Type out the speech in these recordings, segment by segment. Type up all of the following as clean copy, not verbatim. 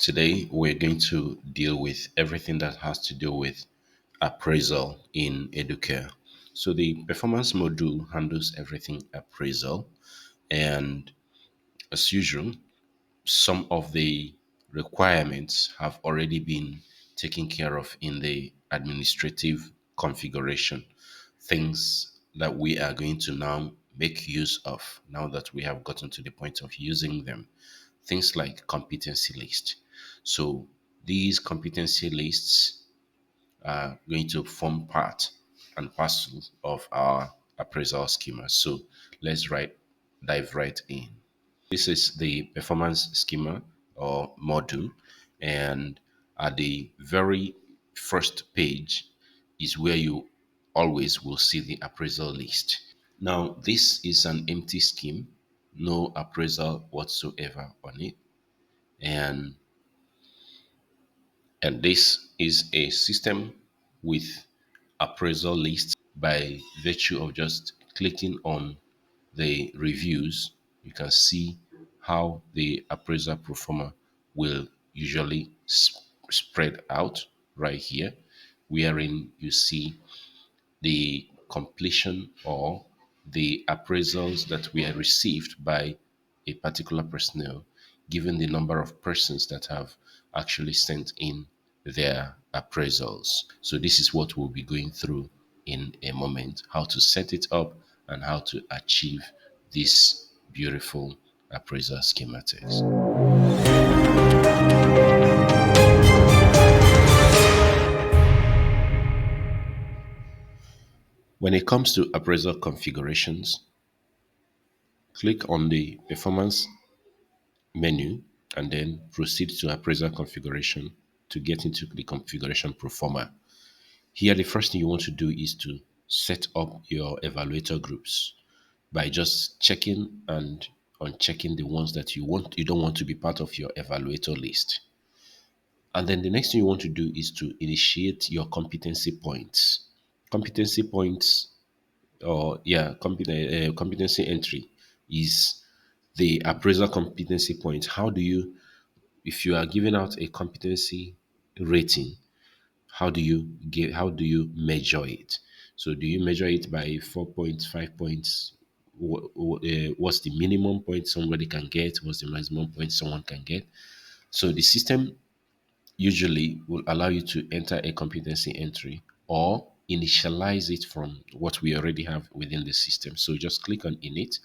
Today, we're going to deal with everything that has to do with appraisal in Educare. So, the performance module handles everything appraisal, and as usual, some of the requirements have already been taken care of in the administrative configuration. Things that we are going to now make use of now that we have gotten to the point of using them. Things like competency list. So these competency lists are going to form part and parcel of our appraisal schema. So let's dive right in. This is the performance schema or module, and at the very first page is where you always will see the appraisal list. Now, this is an empty scheme, no appraisal whatsoever on it, and this is a system with appraisal lists. By virtue of just clicking on the reviews, you can see how the appraiser performer will usually spread out right here, wherein you see the completion or the appraisals that were received by a particular personnel, given the number of persons that have actually sent in their appraisals. So this is what we'll be going through in a moment, how to set it up and how to achieve this beautiful appraisal schematics. When it comes to appraisal configurations, click on the performance menu and then proceed to appraisal configuration to get into the configuration performer. Here, the first thing you want to do is to set up your evaluator groups by just checking and unchecking the ones that you don't want to be part of your evaluator list. And then the next thing you want to do is to initiate your competency points. Competency points, or yeah, competency entry is the appraisal competency point. How do you, if you are giving out a competency rating, how do you measure it? So do you measure it by 4 points, 5 points? What's the minimum point somebody can get? What's the maximum point someone can get? So the system usually will allow you to enter a competency entry or initialize it from what we already have within the system. So just click on init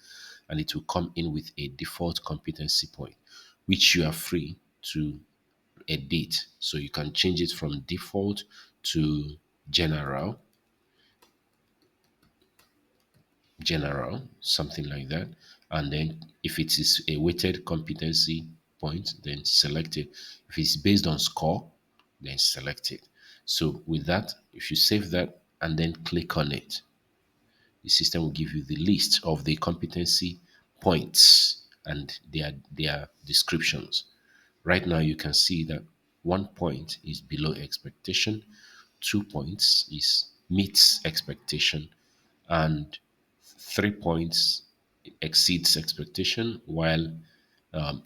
and it will come in with a default competency point, which you are free to edit. So you can change it from default to general, something like that. And then if it is a weighted competency point, then select it. If it's based on score, then select it. So with that, if you save that and then click on it, the system will give you the list of the competency points and their descriptions. Right now, you can see that 1 point is below expectation, 2 points is meets expectation, and 3 points exceeds expectation, while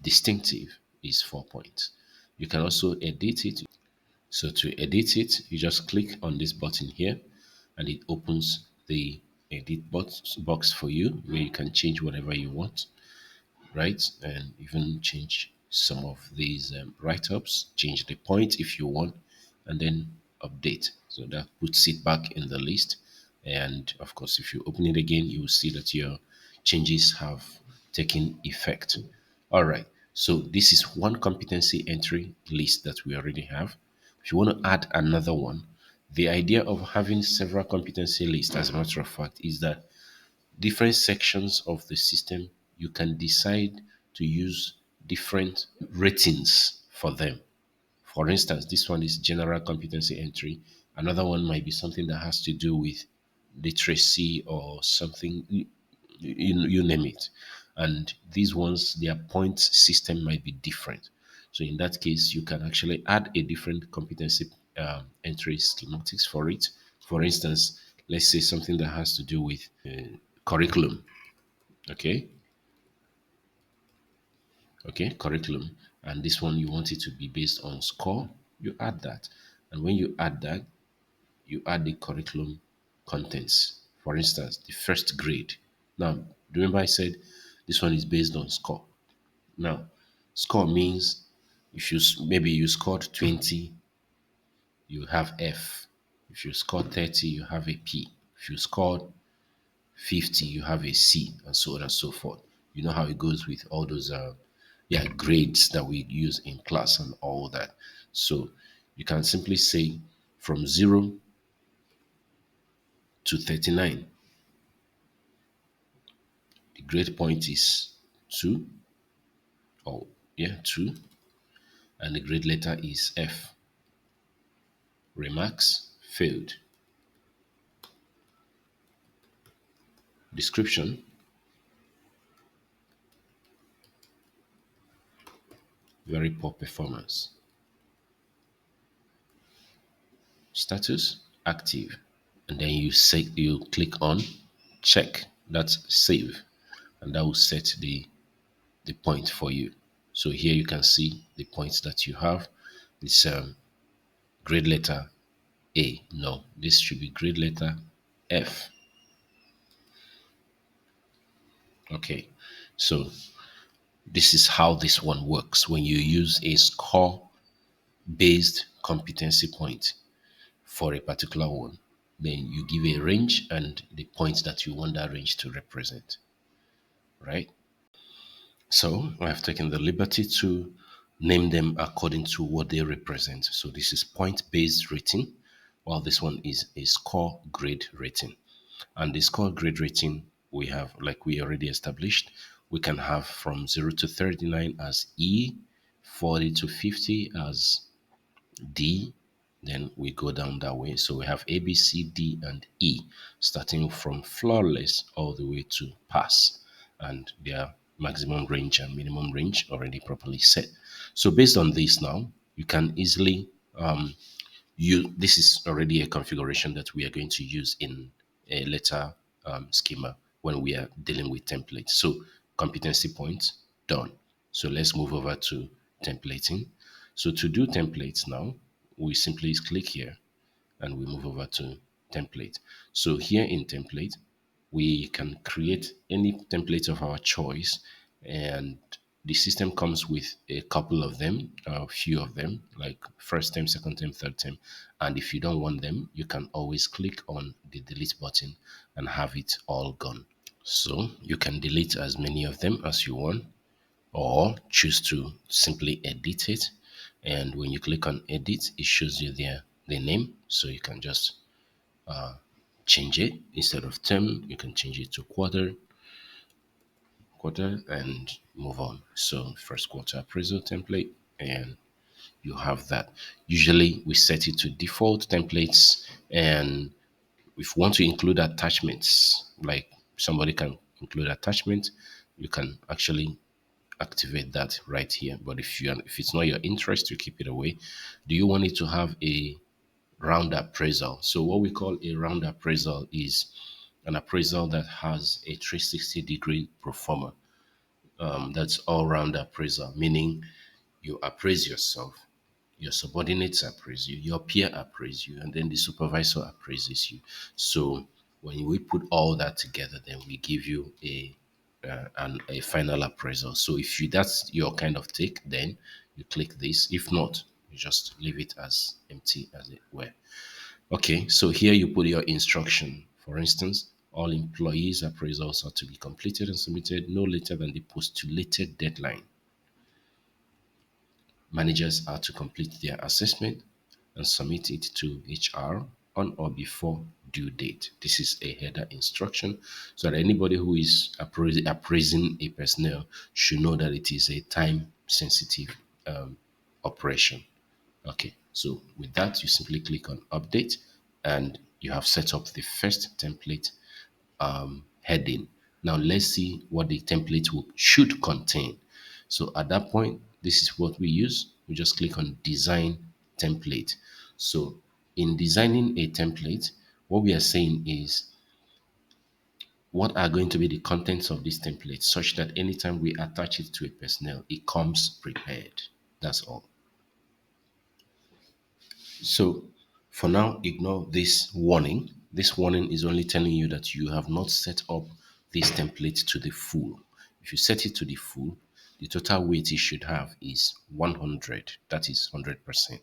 distinctive is 4 points. You can also edit it. So to edit it, you just click on this button here and it opens the edit box for you where you can change whatever you want, right? And even change some of these write-ups, change the point if you want, and then update. So that puts it back in the list. And of course, if you open it again, you will see that your changes have taken effect. All right. So this is one competency entry list that we already have. If you want to add another one, the idea of having several competency lists, as a matter of fact, is that different sections of the system, you can decide to use different ratings for them. For instance, this one is general competency entry. Another one might be something that has to do with literacy or something, you name it. And these ones, their point system might be different. So in that case, you can actually add a different competency entry schematics for it. For instance, let's say something that has to do with curriculum. Okay, curriculum. and this one you want it to be based on score, you add that. And when you add that, you add the curriculum contents. For instance, the first grade. Now, remember I said this one is based on score. Now, score means if maybe you scored 20, you have F. If you scored 30, you have a P. If you scored 50, you have a C, and so on and so forth. You know how it goes with all those grades that we use in class and all that. So you can simply say from 0 to 39, the grade point is 2, or 2, and the grade letter is F. Remarks failed. Description: very poor performance. Status: active. And then you click on check, that's save, and that will set the point for you. So here you can see the points that you have. This grade letter A. No, this should be grade letter F. Okay, so this is how this one works when you use a score based competency point for a particular one. Then you give a range and the points that you want that range to represent, right? So I have taken the liberty to name them according to what they represent. So this is point-based rating, while this one is a score grade rating. And the score grade rating we have, like we already established, we can have from 0 to 39 as E, 40 to 50 as D, then we go down that way. So we have A, B, C, D, and E, starting from flawless all the way to pass, and their maximum range and minimum range already properly set. So based on this now, you can easily this is already a configuration that we are going to use in a later schema when we are dealing with templates. So competency points done. So let's move over to templating. So to do templates now, we simply click here and we move over to template. So here in template, we can create any template of our choice, and the system comes with a couple of them, a few of them, like first term, second term, third term. And if you don't want them, you can always click on the delete button and have it all gone. So you can delete as many of them as you want, or choose to simply edit it. And when you click on edit, it shows you the name. So you can just change it. Instead of term, you can change it to quarter, and move on. So first quarter appraisal template, and you have that. Usually we set it to default templates, and if you want to include attachments, like somebody can include attachment, you can actually activate that right here. But if it's not your interest, you keep it away. Do you want it to have a round appraisal? So what we call a round appraisal is an appraisal that has a 360-degree pro forma. That's all-round appraisal, meaning you appraise yourself, your subordinates appraise you, your peer appraise you, and then the supervisor appraises you. So when we put all that together, then we give you a final appraisal. So if that's your kind of take, then you click this. If not, you just leave it as empty as it were. Okay, so here you put your instruction. For instance, all employees' appraisals are to be completed and submitted no later than the postulated deadline. Managers are to complete their assessment and submit it to HR on or before due date. This is a header instruction so that anybody who is appraising a personnel should know that it is a time sensitive operation. Okay, so with that, you simply click on update and you have set up the first template heading. Now let's see what the template should contain. So at that point, this is what we use. We just click on design template. So in designing a template, what we are saying is what are going to be the contents of this template such that anytime we attach it to a personnel, it comes prepared. That's all. So for now, ignore this warning. This warning is only telling you that you have not set up this template to the full. If you set it to the full, the total weight it should have is 100. That is 100%.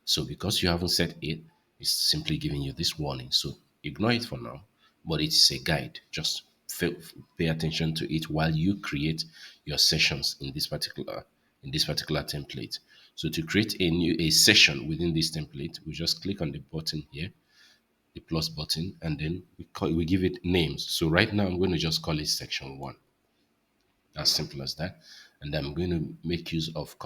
So because you haven't set it, it's simply giving you this warning. So ignore it for now, but it's a guide. Just pay attention to it while you create your sessions in this particular template. So to create a session within this template, we just click on the button here, the plus button, and then we give it names. So right now I'm going to just call it section 1. As simple as that. And I'm going to make use of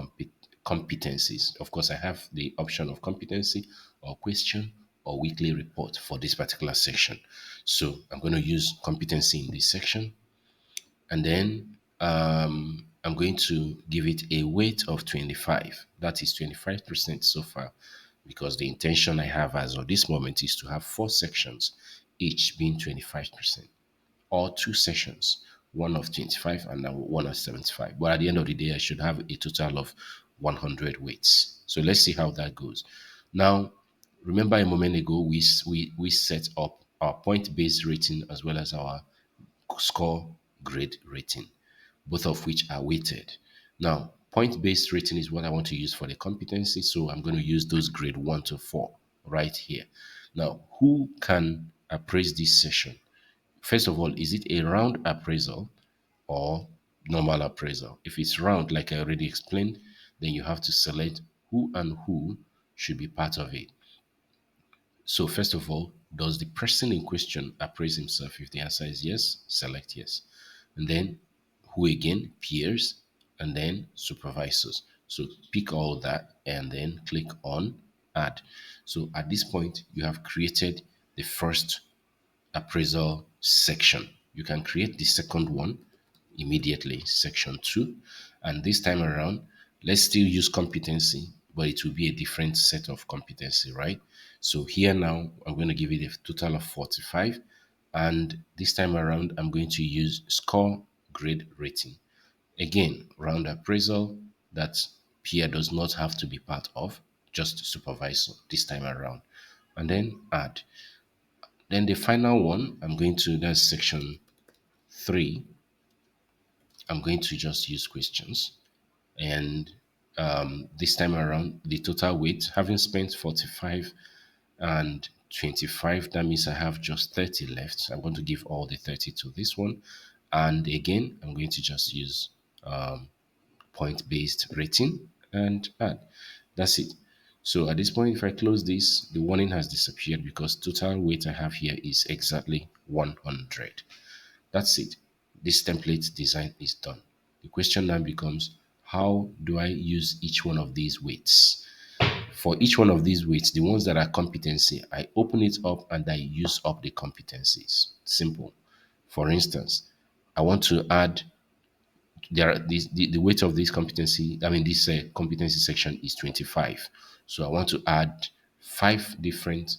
competencies. Of course, I have the option of competency or question or weekly report for this particular section. So I'm going to use competency in this section. And then I'm going to give it a weight of 25. That is 25% so far, because the intention I have as of this moment is to have 4 sections, each being 25%, or 2 sessions, one of 25 and then one of 75. But at the end of the day, I should have a total of 100 weights. So let's see how that goes. Now, remember a moment ago, we set up our point-based rating as well as our score grade rating, both of which are weighted. Now, point-based rating is what I want to use for the competency, so I'm going to use those grade 1 to 4 right here. Now, who can appraise this session? First of all, is it a round appraisal or normal appraisal? If it's round, like I already explained, then you have to select who and who should be part of it. So first of all, does the person in question appraise himself? If the answer is yes, select yes. And then who again? Peers, and then supervisors. So pick all that and then click on add. So at this point, you have created the first appraisal section. You can create the second one immediately, section 2. And this time around, let's still use competency, but it will be a different set of competency, right? So here now, I'm going to give it a total of 45. And this time around, I'm going to use score grade rating. Again, round appraisal that peer does not have to be part of, just supervisor this time around. And then add. Then the final one, I'm going to, that's section 3. I'm going to just use questions. And this time around, the total weight, having spent 45 and 25, that means I have just 30 left. I'm going to give all the 30 to this one. And again, I'm going to just use point-based rating and add. That's it. So at this point, if I close this, the warning has disappeared because total weight I have here is exactly 100. That's it. This template design is done. The question now becomes, how do I use each one of these weights? For each one of these weights, the ones that are competency, I open it up and I use up the competencies. Simple. For instance, I want to add there are the weight of this competency, I mean this competency section is 25. So I want to add 5 different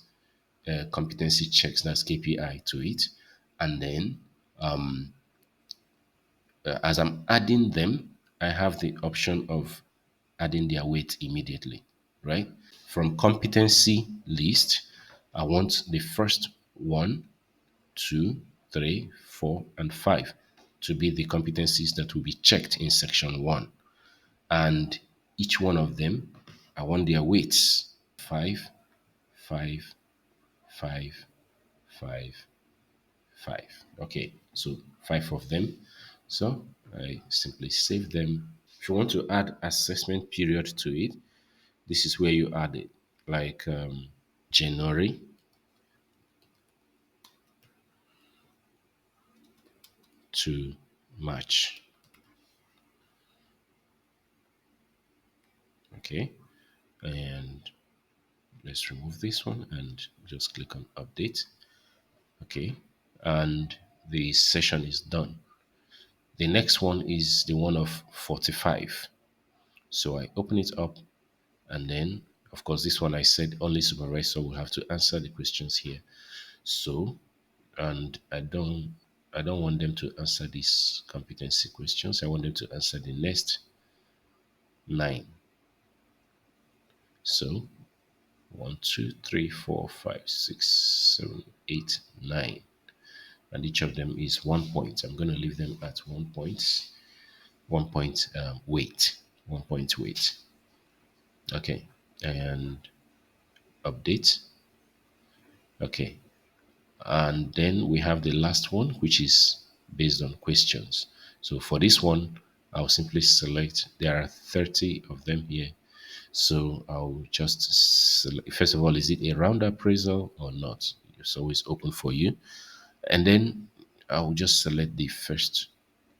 competency checks, that's KPI, to it. And then as I'm adding them, I have the option of adding their weight immediately, right? From competency list, I want the first 1, 2, 3, 4, and 5 to be the competencies that will be checked in section 1. And each one of them, I want their weights. 5, 5, 5, 5, 5. Okay, so 5 of them. So I simply save them. If you want to add assessment period to it, this is where you add it, like January to March. Okay, and let's remove this one and just click on update. Okay, and the session is done. The next one is the one of 45. So I open it up, and then of course this one I said only supervisor will have to answer the questions here. So, and I don't want them to answer these competency questions. I want them to answer the next 9. So 1, 2, 3, 4, 5, 6, 7, 8, 9, and each of them is 1 point. I'm going to leave them at 1 point, 1 point weight, 1 point weight. Okay, and update. Okay, and then we have the last one, which is based on questions. So for this one, I'll simply select, there are 30 of them here. So I'll just select, first of all, is it a round appraisal or not? It's always open for you. And then I'll just select the first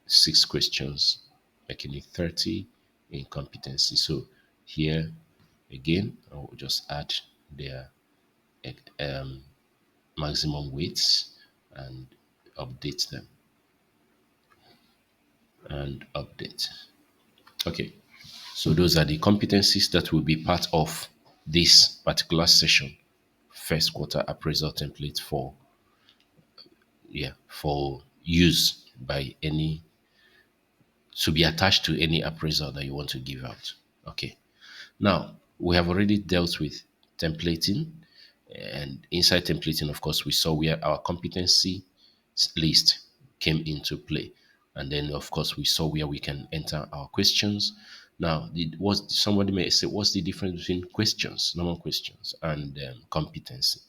6 questions, making it 30 in competency. So here again, I'll just add their um, maximum weights and update them and update. Okay, so those are the competencies that will be part of this particular session. First quarter appraisal template for, yeah, for use by any, to be attached to any appraisal that you want to give out. Okay. Now, we have already dealt with templating, and inside templating, of course, we saw where our competency list came into play. And then, of course, we saw where we can enter our questions. Now, somebody may say, what's the difference between questions, normal questions, and competency?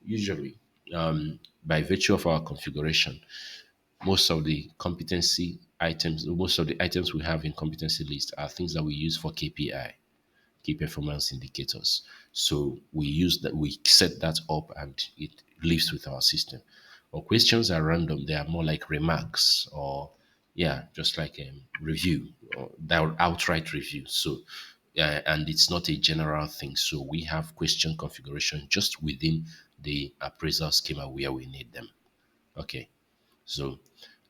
Usually, by virtue of our configuration, most of the items we have in competency list are things that we use for KPI, key performance indicators. So we use that, we set that up, and it lives with our system. Or questions are random; they are more like remarks, or yeah, just like a review or that outright review. So and it's not a general thing. So we have question configuration just within the appraisal schema where we need them. Okay. So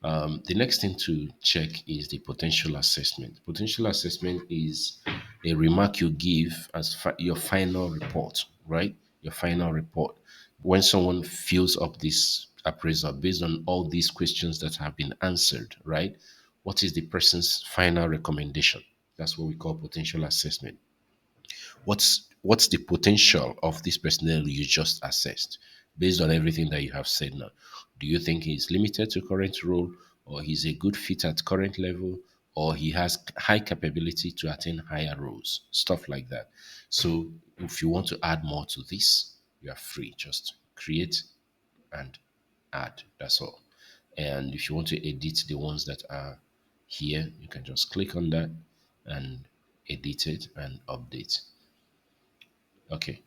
the next thing to check is the potential assessment. Potential assessment is a remark you give as your final report, right? Your final report. When someone fills up this appraisal based on all these questions that have been answered, right? What is the person's final recommendation? That's what we call potential assessment. What's the potential of this personnel you just assessed based on everything that you have said now? Do you think he's limited to current role, or he's a good fit at current level, or he has high capability to attain higher roles, stuff like that? So if you want to add more to this, you are free, just create and add. That's all. And if you want to edit the ones that are here, you can just click on that and edit it and update. Okay.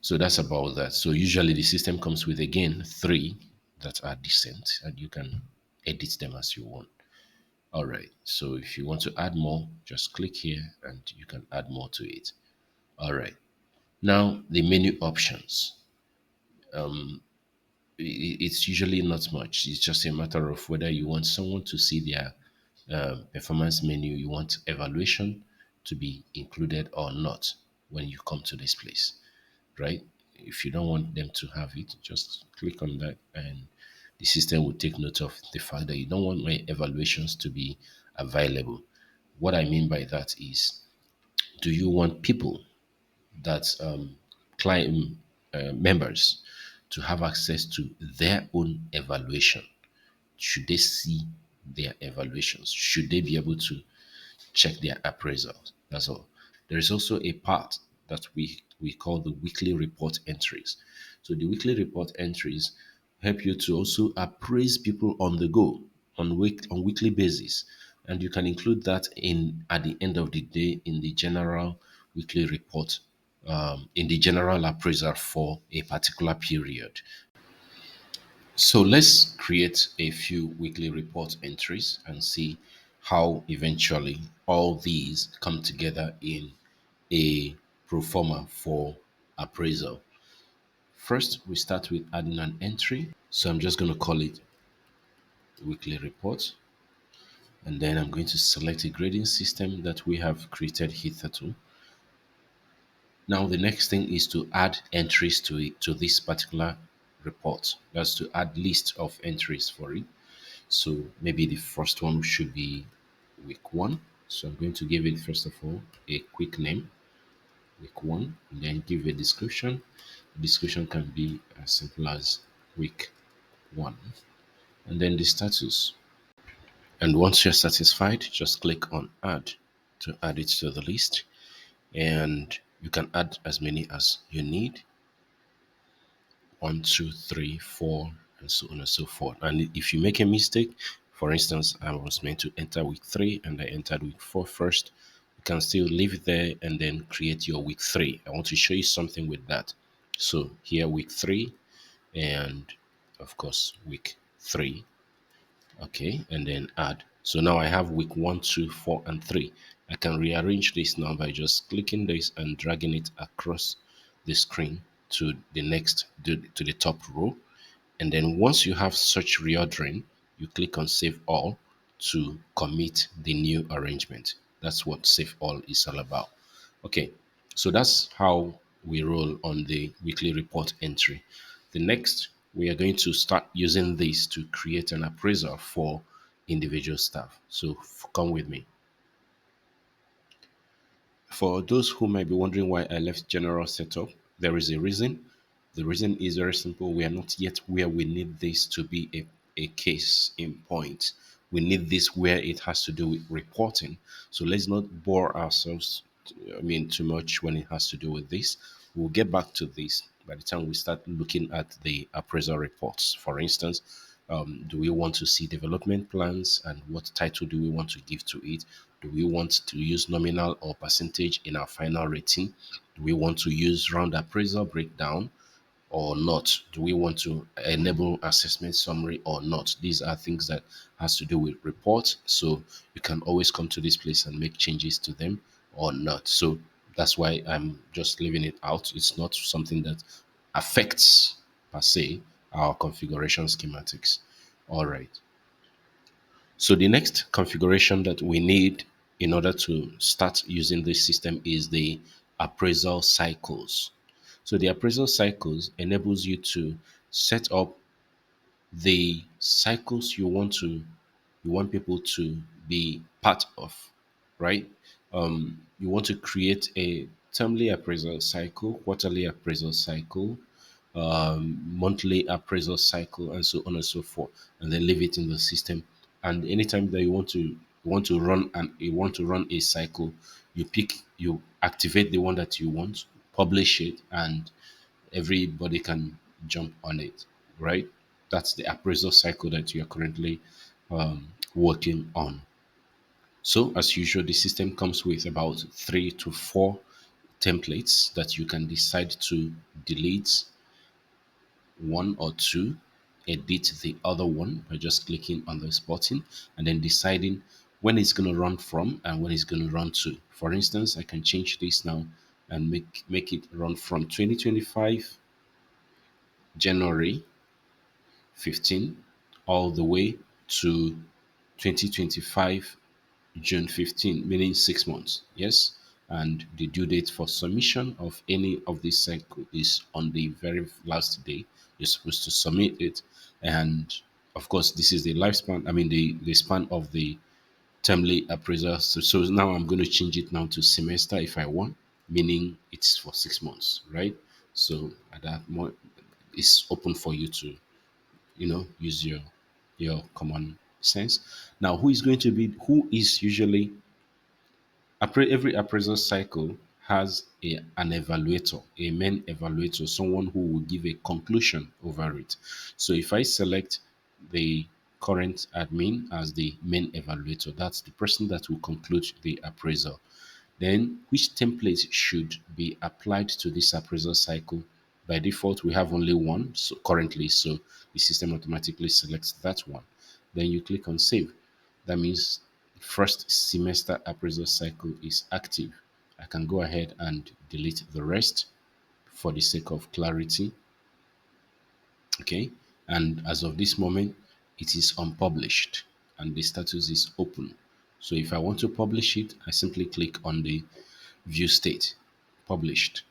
So that's about that. So usually the system comes with, again, 3 that are decent, and you can edit them as you want. All right. So if you want to add more, just click here and you can add more to it. All right. Now the menu options. It's usually not much. It's just a matter of whether you want someone to see their performance menu, you want evaluation to be included or not when you come to this place, right? If you don't want them to have it, just click on that, and the system will take note of the fact that you don't want my evaluations to be available. What I mean by that is, do you want people that client members to have access to their own evaluation? Should they see their evaluations? Should they be able to check their appraisals? That's all. There is also a part that we call the weekly report entries. So the weekly report entries help you to also appraise people on the go, on weekly basis, and you can include that in at the end of the day in the general weekly report, in the general appraisal for a particular period. So let's create a few weekly report entries and see how eventually all these come together in a pro forma for appraisal. First, we start with adding an entry. So I'm just going to call it weekly report. And then I'm going to select a grading system that we have created hitherto. Now the next thing is to add entries to it, to this particular report. That's to add list of entries for it. So maybe the first one should be week 1. So I'm going to give it, first of all, a quick name. week one, and then give a description. The description can be as simple as week one, and then the status. And once you're satisfied, just click on add to add it to the list. And you can add as many as you need, one, two, three, four, and so on and so forth. And if you make a mistake, for instance, I was meant to enter week three and I entered week four first, you can still leave it there and then create your week three. I want to show you something with that. So here, week three, and of course, week three. Okay, and then add. So now I have week one, two, four, and three. I can rearrange this now by just clicking this and dragging it across the screen to the next, to the top row. And then once you have such reordering, you click on Save All to commit the new arrangement. That's what Save All is all about. Okay, so that's how we roll on the weekly report entry. The next, we are going to start using this to create an appraisal for individual staff. So come with me. For those who might be wondering why I left general setup, there is a reason. The reason is very simple. We are not yet where we need this to be a case in point. We need this where it has to do with reporting. So let's not bore ourselves, too much when it has to do with this. We'll get back to this by the time we start looking at the appraisal reports. For instance, do we want to see development plans and what title do we want to give to it? Do we want to use nominal or percentage in our final rating? Do we want to use round appraisal breakdown or not? Do we want to enable assessment summary or not? These are things that has to do with reports. So you can always come to this place and make changes to them or not. So that's why I'm just leaving it out. It's not something that affects per se our configuration schematics. All right. So the next configuration that we need in order to start using this system is the appraisal cycles. So the appraisal cycles enables you to set up the cycles you want people to be part of, right? You want to create a termly appraisal cycle, quarterly appraisal cycle, monthly appraisal cycle, and so on and so forth, and then leave it in the system. And anytime that you want to run a cycle, you activate the one that you want, publish it, and everybody can jump on it, right? That's the appraisal cycle that you are currently working on. So, as usual, the system comes with about 3 to 4 templates that you can decide to delete one or two, edit the other one by just clicking on this button and then deciding when it's going to run from and when it's going to run to. For instance, I can change this now and make it run from 2025 January 15 all the way to 2025 June 15, meaning 6 months. Yes. And the due date for submission of any of this cycle is on the very last day. You're supposed to submit it. And of course, this is the lifespan, the span of the termly appraisal. So now I'm going to change it now to semester if I want, meaning it's for 6 months, right? So at that point, it's open for you to use your common sense. Now, who is usually every appraisal cycle has an evaluator, a main evaluator, someone who will give a conclusion over it. So if I select the current admin as the main evaluator, that's the person that will conclude the appraisal. Then which template should be applied to this appraisal cycle? By default, we have only one currently, so the system automatically selects that one. Then you click on save. That means first semester appraisal cycle is active. I can go ahead and delete the rest for the sake of clarity. Okay. And as of this moment, it is unpublished and the status is open. So if I want to publish it, I simply click on the view state, published.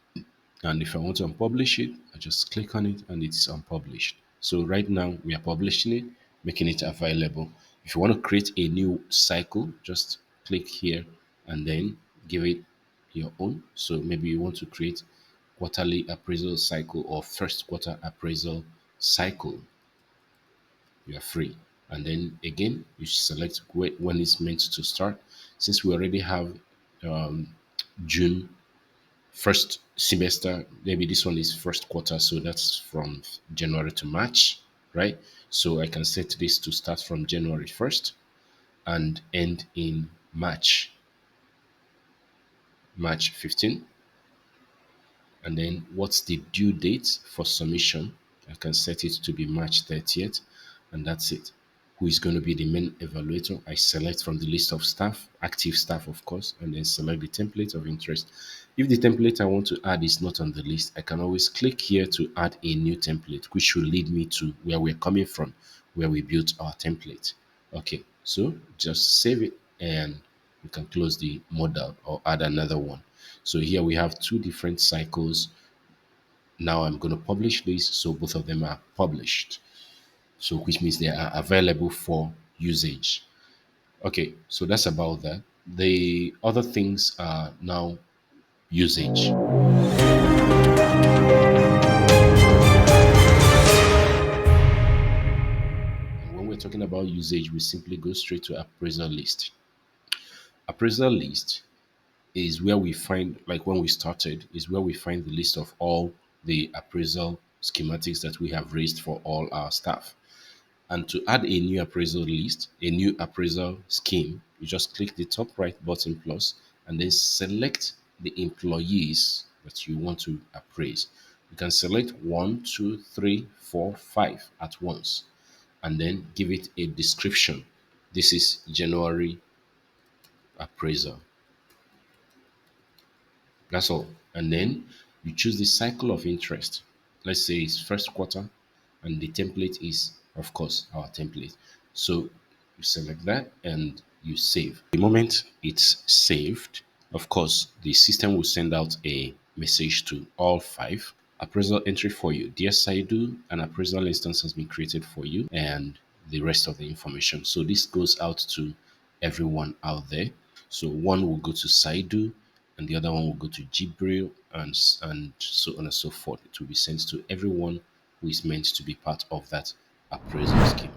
And if I want to unpublish it, I just click on it and it's unpublished. So right now we are publishing it, making it available. If you want to create a new cycle, just click here and then give it, your own. So maybe you want to create quarterly appraisal cycle or first quarter appraisal cycle, you are free. And then again, you select when it's meant to start. Since we already have um, June first semester, maybe this one is first quarter, so that's from January to March, right? So I can set this to start from January 1st and end in March 15. And then what's the due date for submission? I can set it to be March 30th, and that's it. Who is going to be the main evaluator? I select from the list of staff, active staff, of course, and then select the template of interest. If the template I want to add is not on the list, I can always click here to add a new template, which will lead me to where we're coming from, where we built our template. Okay, so just save it and we can close the model or add another one. So here we have two different cycles. Now I'm going to publish this, so both of them are published. So which means they are available for usage. Okay, so that's about that. The other things are now usage. And when we're talking about usage, we simply go straight to appraisal list. Appraisal list is where we find, like when we started, is where we find the list of all the appraisal schematics that we have raised for all our staff. And to add a new appraisal list, a new appraisal scheme, you just click the top right button plus and then select the employees that you want to appraise. You can select one, two, three, four, five at once and then give it a description. This is January appraisal. That's all. And then you choose the cycle of interest. Let's say it's first quarter, and the template is, of course, our template. So you select that and you save. The moment it's saved, of course, the system will send out a message to all five. Appraisal entry for you. Dear Saidu, an appraisal instance has been created for you, and the rest of the information. So this goes out to everyone out there. So one will go to Saidu, and the other one will go to Jibril, and so on and so forth. It will be sent to everyone who is meant to be part of that appraisal scheme.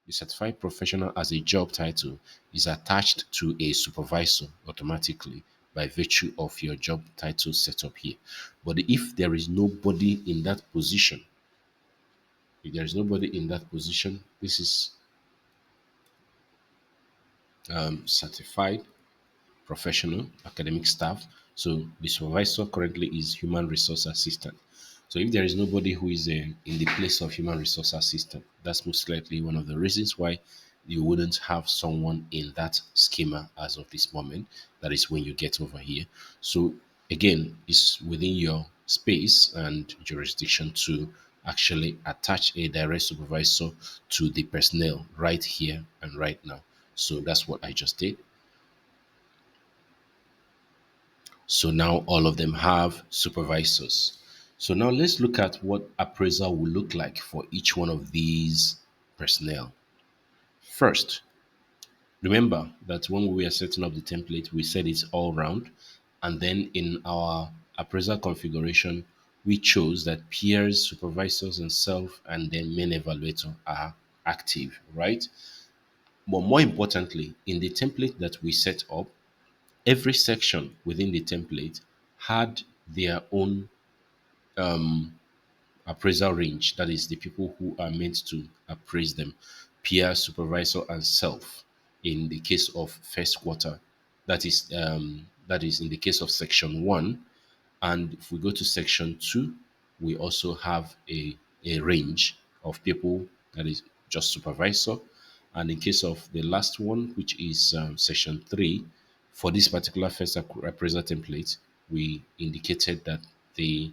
The certified professional as a job title is attached to a supervisor automatically by virtue of your job title setup here. But if there is nobody in that position, if there is nobody in that position, this is certified professional, academic staff. So the supervisor currently is human resource assistant. So if there is nobody who is in the place of human resource assistant, that's most likely one of the reasons why you wouldn't have someone in that schema as of this moment. That is when you get over here. So again, it's within your space and jurisdiction to actually attach a direct supervisor to the personnel right here and right now. So that's what I just did. So now all of them have supervisors. So now let's look at what appraisal will look like for each one of these personnel. First, remember that when we were setting up the template, we said it's all round. And then in our appraisal configuration, we chose that peers, supervisors, and self, and then main evaluator are active, right? But more importantly, in the template that we set up, every section within the template had their own appraisal range. That is the people who are meant to appraise them, peer, supervisor, and self. In the case of first quarter, that is in the case of section one. And if we go to section two, we also have a range of people that is just supervisor. And in case of the last one, which is section three, for this particular first appraisal template, we indicated that the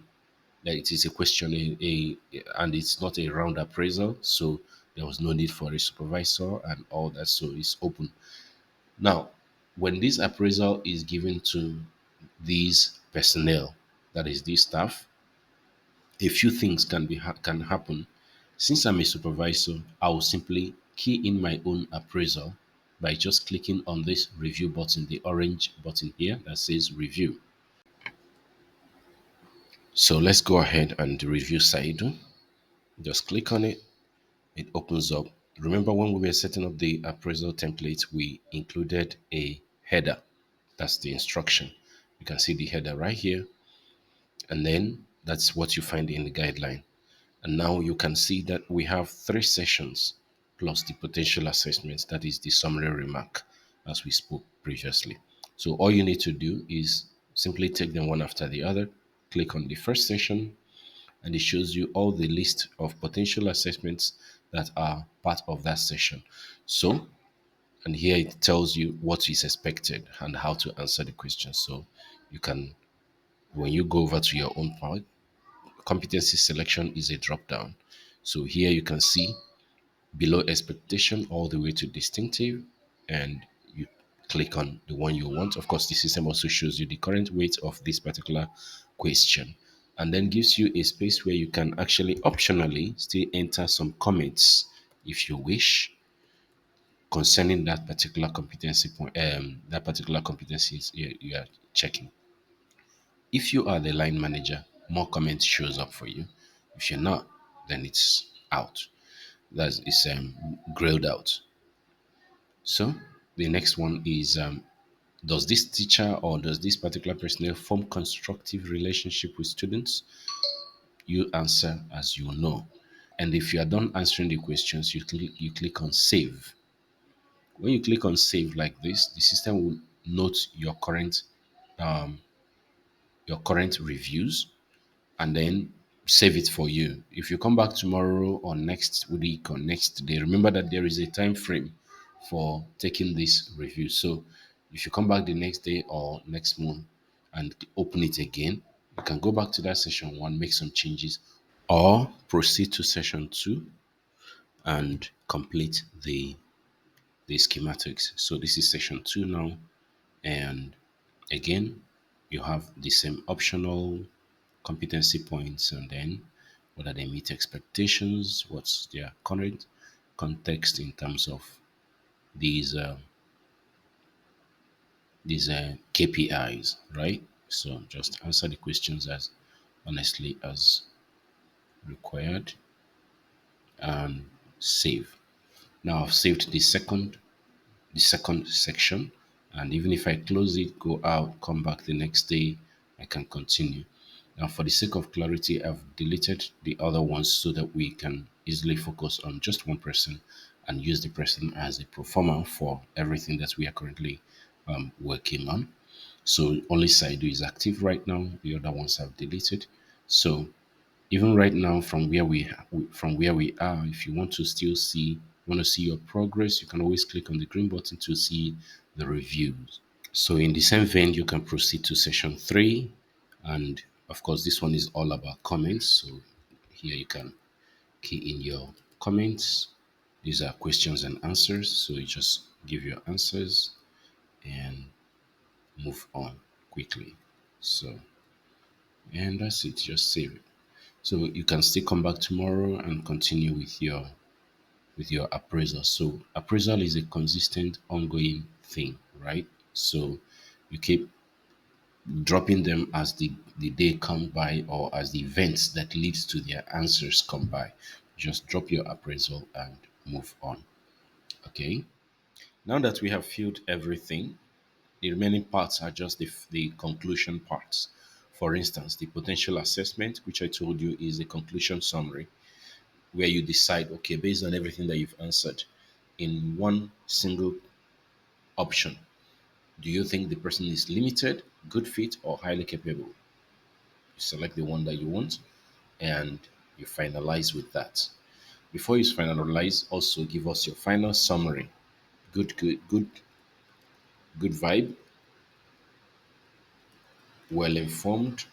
that it is a question and it's not a round appraisal, so there was no need for a supervisor and all that, so it's open. Now, when this appraisal is given to these personnel, that is these staff, a few things can happen. Since I'm a supervisor, I will simply key in my own appraisal by just clicking on this review button, the orange button here that says review. So let's go ahead and review Saidu. Just click on it. It opens up. Remember when we were setting up the appraisal template, we included a header. That's the instruction. You can see the header right here. And then that's what you find in the guideline. And now you can see that we have 3 sessions plus the potential assessments, that is the summary remark, as we spoke previously. So all you need to do is simply take them one after the other, click on the first session, and it shows you all the list of potential assessments that are part of that session. So, and here it tells you what is expected and how to answer the question. So you can, when you go over to your own part, competency selection is a drop down. So here you can see below expectation all the way to distinctive, and you click on the one you want. Of course, the system also shows you the current weight of this particular question and then gives you a space where you can actually optionally still enter some comments if you wish concerning that particular competency point, that particular competencies you are checking. If you are the line manager, more comments shows up for you. If you're not, then it's out. That is grayed out. So the next one is does this teacher or does this particular personnel form constructive relationship with students? You answer as you know. And if you are done answering the questions, you click on save. When you click on save like this, the system will note your current reviews and then save it for you. If you come back tomorrow or next week or next day, remember that there is a time frame for taking this review. So if you come back the next day or next month and open it again, you can go back to that session 1, make some changes, or proceed to session 2 and complete the schematics. So this is session 2 now, and again, you have the same optional competency points and then whether they meet expectations, what's their current context in terms of these KPIs, right? So just answer the questions as honestly as required and save. Now I've saved the second section, and even if I close it, go out, come back the next day, I can continue. Now for the sake of clarity, I've deleted the other ones so that we can easily focus on just one person and use the person as a performer for everything that we are currently working on. So only Saidu is active right now, the other ones have deleted. So even right now from where we are, if you want to see your progress, you can always click on the green button to see the reviews. So in the same vein, you can proceed to session 3, and of course this one is all about comments. So here you can key in your comments. These are questions and answers, so you just give your answers and move on quickly. So, and that's it, just save it. So you can still come back tomorrow and continue with your appraisal. So appraisal is a consistent ongoing thing, right? So you keep dropping them as the day come by or as the events that leads to their answers come by. Just drop your appraisal and move on. Okay. Now that we have filled everything, the remaining parts are just the conclusion parts. For instance, the potential assessment, which I told you is a conclusion summary, where you decide, okay, based on everything that you've answered, in one single option, do you think the person is limited, good fit, or highly capable? You select the one that you want and you finalize with that. Before you finalize, also give us your final summary. Good vibe, well informed,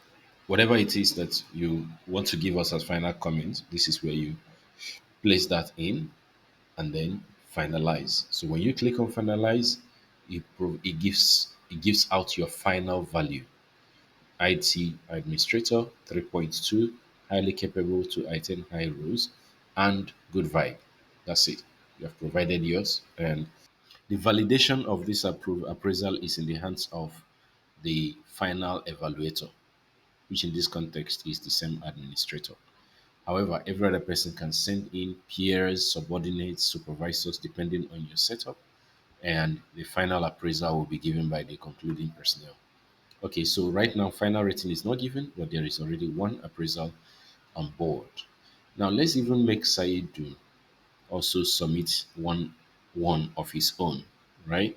whatever it is that you want to give us as final comment, this is where you place that in and then finalize. So when you click on finalize, it gives out your final value. IT administrator 3.2, highly capable to attain high rules, and good vibe. That's it. You have provided yours, and The validation of this appraisal is in the hands of the final evaluator, which in this context is the same administrator. However, every other person can send in peers, subordinates, supervisors, depending on your setup, and the final appraisal will be given by the concluding personnel. Okay, so right now, final rating is not given, but there is already one appraisal on board. Now, let's even make Saidu also submit one of his own, right?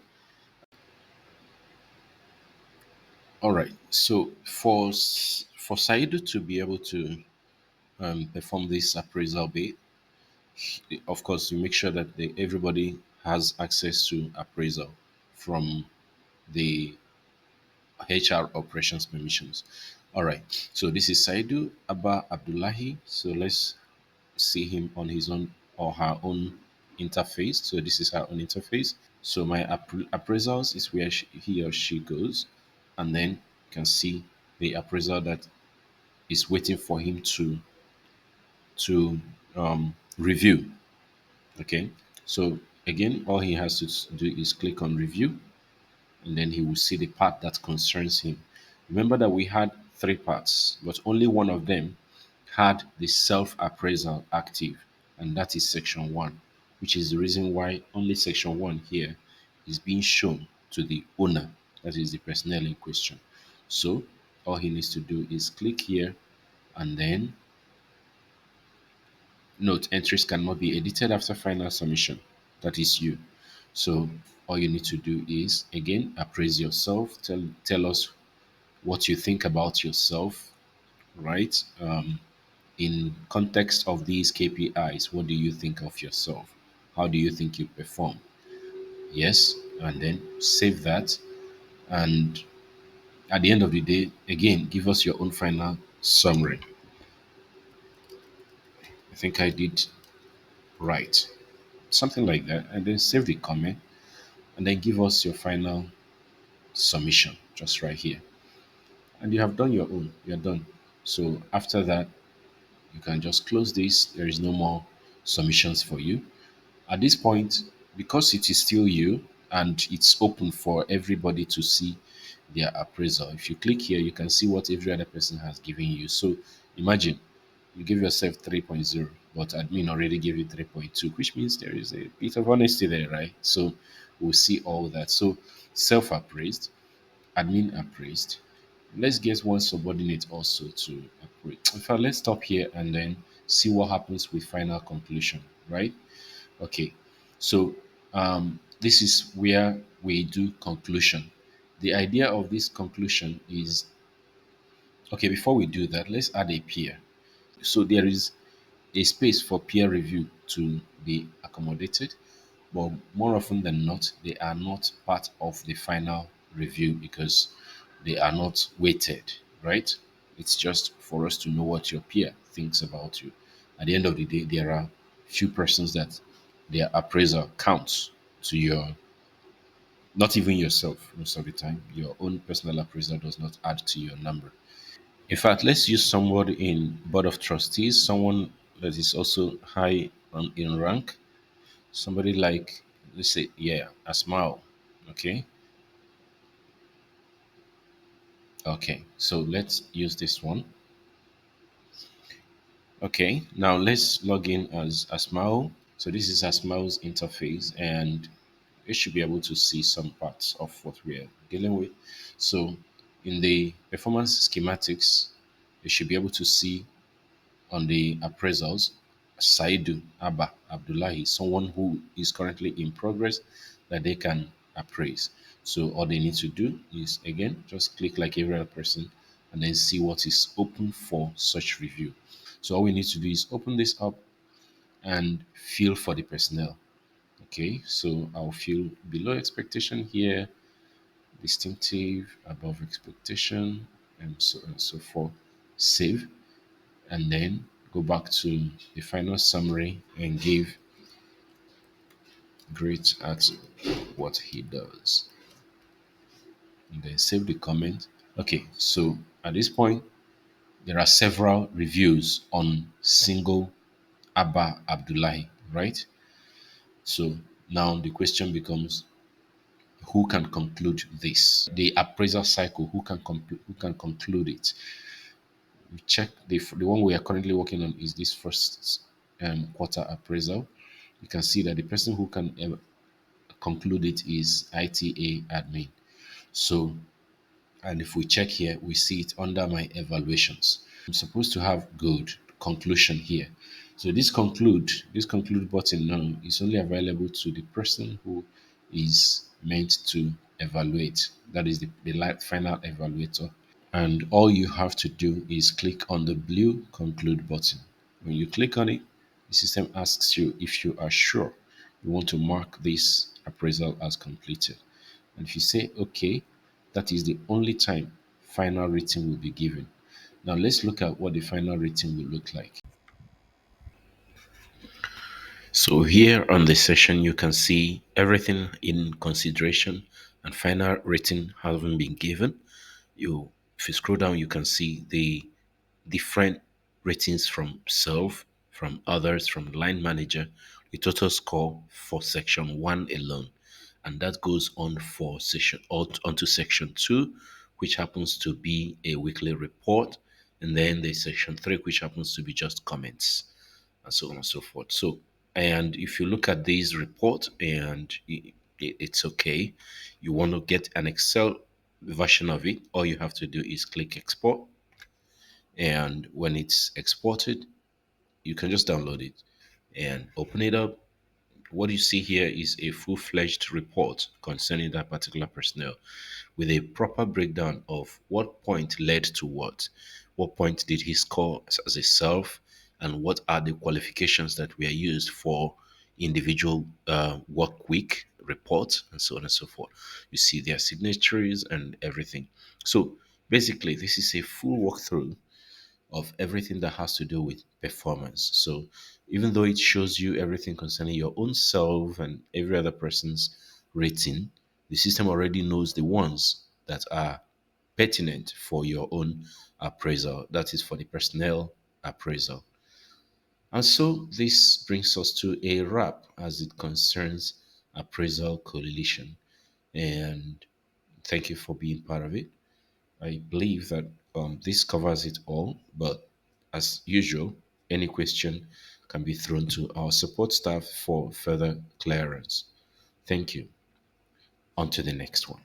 All right. So for Saidu to be able to perform this appraisal bid, of course, you make sure that everybody has access to appraisal from the HR operations permissions. All right. So this is Saidu Abba Abdullahi. So let's see him on his own or her own interface. So this is her own interface. So my appraisals is where he or she goes, and then you can see the appraisal that is waiting for him to review. Okay. So again, all he has to do is click on review, and then he will see the part that concerns him. Remember that we had three parts, but only one of them had the self appraisal active, and that is section 1, which is the reason why only section 1 here is being shown to the owner, that is the personnel in question. So all he needs to do is click here, and then note entries cannot be edited after final submission. That is you. So all you need to do is again appraise yourself, tell us what you think about yourself, right? In context of these KPIs, what do you think of yourself? How do you think you perform? Yes, and then save that. And at the end of the day, again, give us your own final summary. I think I did right. Something like that. And then save the comment and then give us your final submission just right here. And you have done your own. You're done. So after that, you can just close this. There is no more submissions for you. At this point, because it is still you and it's open for everybody to see their appraisal, if you click here, you can see what every other person has given you. So imagine you give yourself 3.0, but admin already gave you 3.2, which means there is a bit of honesty there, right? So we'll see all that. So self appraised, admin appraised. Let's get one subordinate also to appraise. In fact, let's stop here and then see what happens with final conclusion, right? Okay, so this is where we do conclusion. The idea of this conclusion is okay. Before we do that, let's add a peer. So there is a space for peer review to be accommodated, but more often than not, they are not part of the final review because they are not weighted, right? It's just for us to know what your peer thinks about you. At the end of the day, there are few persons that their appraisal counts to your, not even yourself most of the time. Your own personal appraisal does not add to your number. In fact, let's use somebody in board of trustees, someone that is also high in rank, somebody like, let's say, yeah, Asmao. Okay. Okay. So let's use this one. Okay. Now let's log in as Asmao. So this is Asmao's interface, and you should be able to see some parts of what we're dealing with. So in the performance schematics, you should be able to see on the appraisals, Saidu Abba Abdullahi, someone who is currently in progress that they can appraise. So all they need to do is again just click like every other person and then see what is open for such review. So all we need to do is open this up and fill for the personnel. Okay, so I'll fill below expectation here, distinctive, above expectation, and so on and so forth. Save and then go back to the final summary and give great at what he does. And then save the comment. Okay, so at this point, there are several reviews on single Abba Abdullahi, right? So now the question becomes who can conclude this? The appraisal cycle, who can conclude it? We check the one we are currently working on is this first quarter appraisal. You can see that the person who can conclude it is ITA admin. So, and if we check here, we see it under my evaluations. I'm supposed to have good conclusion here. So this conclude button now is only available to the person who is meant to evaluate. That is the final evaluator. And all you have to do is click on the blue conclude button. When you click on it, the system asks you if you are sure you want to mark this appraisal as completed. And if you say okay, that is the only time final rating will be given. Now let's look at what the final rating will look like. So here on the session, you can see everything in consideration and final rating having been given. If you scroll down, you can see the different ratings from self, from others, from line manager, the total score for section one alone. And that goes on for onto section two, which happens to be a weekly report. And then there's section three, which happens to be just comments and so on and so forth. So, and if you look at these report and it's okay, you want to get an Excel version of it, all you have to do is click export. And when it's exported, you can just download it and open it up. What you see here is a full-fledged report concerning that particular personnel with a proper breakdown of what point led to what point did he score as a self, and what are the qualifications that were used for individual work week reports, and so on and so forth. You see their signatures and everything. So basically, this is a full walkthrough of everything that has to do with performance. So even though it shows you everything concerning your own self and every other person's rating, the system already knows the ones that are pertinent for your own appraisal. That is for the personnel appraisal. And so this brings us to a wrap as it concerns appraisal coalition. And thank you for being part of it. I believe that this covers it all, but as usual, any question can be thrown to our support staff for further clearance. Thank you. On to the next one.